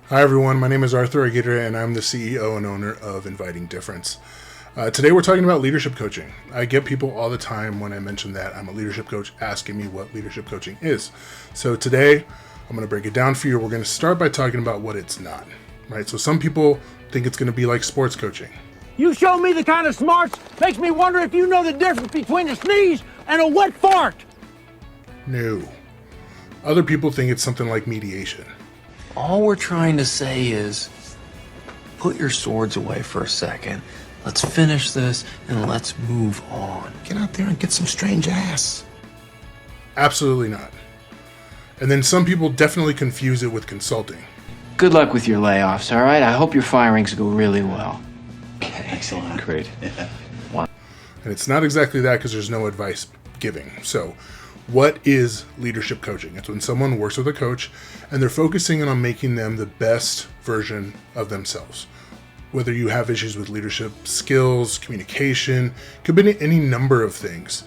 Hi everyone, my name is Arthur Aguirre and I'm the CEO and owner of Inviting Difference. Today we're talking about leadership coaching. I get people all the time when I mention that I'm a leadership coach asking me what leadership coaching is. So today I'm going to break it down for you. We're going to start by talking about what it's not, right? So some people think it's going to be like sports coaching. You show me the kind of smarts makes me wonder if you know the difference between a sneeze and a wet fart. No. Other people think it's something like mediation. All we're trying to say is, put your swords away for a second. Let's finish this and let's move on. Get out there and get some strange ass. Absolutely not. And then some people definitely confuse it with consulting. Good luck with your layoffs, all right? I hope your firings go really well. Excellent. Great. And it's not exactly that because there's no advice giving. So what is leadership coaching? It's when someone works with a coach and they're focusing on making them the best version of themselves. Whether you have issues with leadership skills, communication, could be any number of things.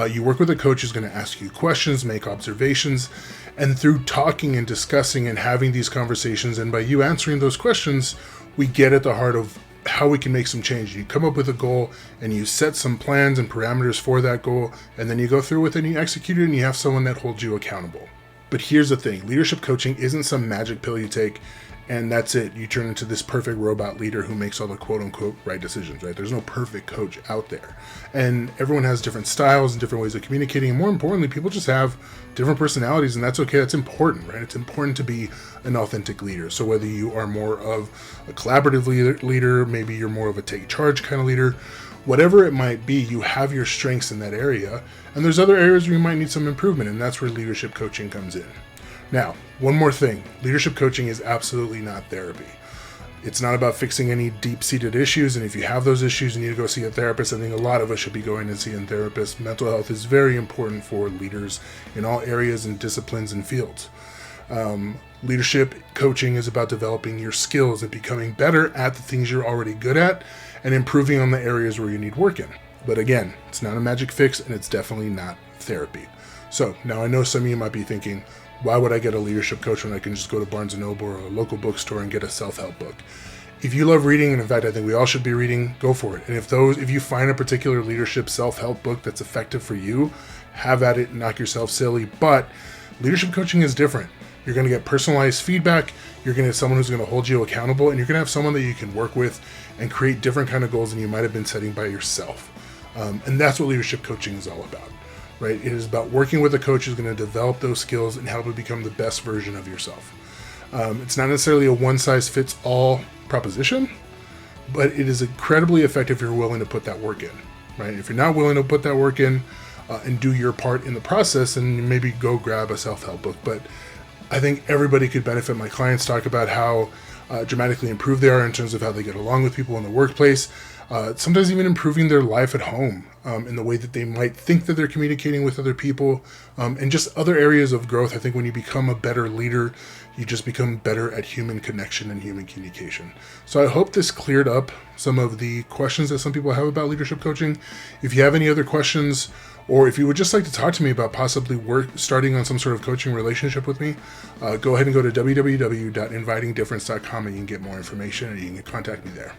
You work with a coach who's going to ask you questions, make observations, and through talking and discussing and having these conversations, and by you answering those questions, we get at the heart of how we can make some change. You come up with a goal and you set some plans and parameters for that goal, and then you go through with it and you execute it and you have someone that holds you accountable. But here's the thing, leadership coaching isn't some magic pill you take and that's it. You turn into this perfect robot leader who makes all the quote unquote right decisions, right? There's no perfect coach out there. And everyone has different styles and different ways of communicating. And more importantly, people just have different personalities, and that's okay. That's important, right? It's important to be an authentic leader. So whether you are more of a collaborative leader, maybe you're more of a take charge kind of leader, whatever it might be, you have your strengths in that area. And there's other areas where you might need some improvement, and that's where leadership coaching comes in. Now, one more thing, leadership coaching is absolutely not therapy. It's not about fixing any deep-seated issues, and if you have those issues, you need to go see a therapist. I think a lot of us should be going and seeing therapists. Mental health is very important for leaders in all areas and disciplines and fields. Leadership coaching is about developing your skills and becoming better at the things you're already good at and improving on the areas where you need work in. But again, it's not a magic fix, and it's definitely not therapy. So now I know some of you might be thinking, why would I get a leadership coach when I can just go to Barnes & Noble or a local bookstore and get a self-help book? If you love reading, and in fact I think we all should be reading, go for it. And if you find a particular leadership self-help book that's effective for you, have at it and knock yourself silly. But leadership coaching is different. You're going to get personalized feedback, you're going to have someone who's going to hold you accountable, and you're going to have someone that you can work with and create different kind of goals than you might have been setting by yourself. And that's what leadership coaching is all about. Right? It is about working with a coach who's going to develop those skills and help you become the best version of yourself. It's not necessarily a one-size-fits-all proposition, but it is incredibly effective if you're willing to put that work in. Right? If you're not willing to put that work in and do your part in the process, then maybe go grab a self-help book. But I think everybody could benefit. My clients talk about how dramatically improved they are in terms of how they get along with people in the workplace. Sometimes even improving their life at home in the way that they might think that they're communicating with other people, and just other areas of growth. I think when you become a better leader, you just become better at human connection and human communication. So I hope this cleared up some of the questions that some people have about leadership coaching. If you have any other questions, or if you would just like to talk to me about possibly starting on some sort of coaching relationship with me, go ahead and go to www.invitingdifference.com and you can get more information and you can contact me there.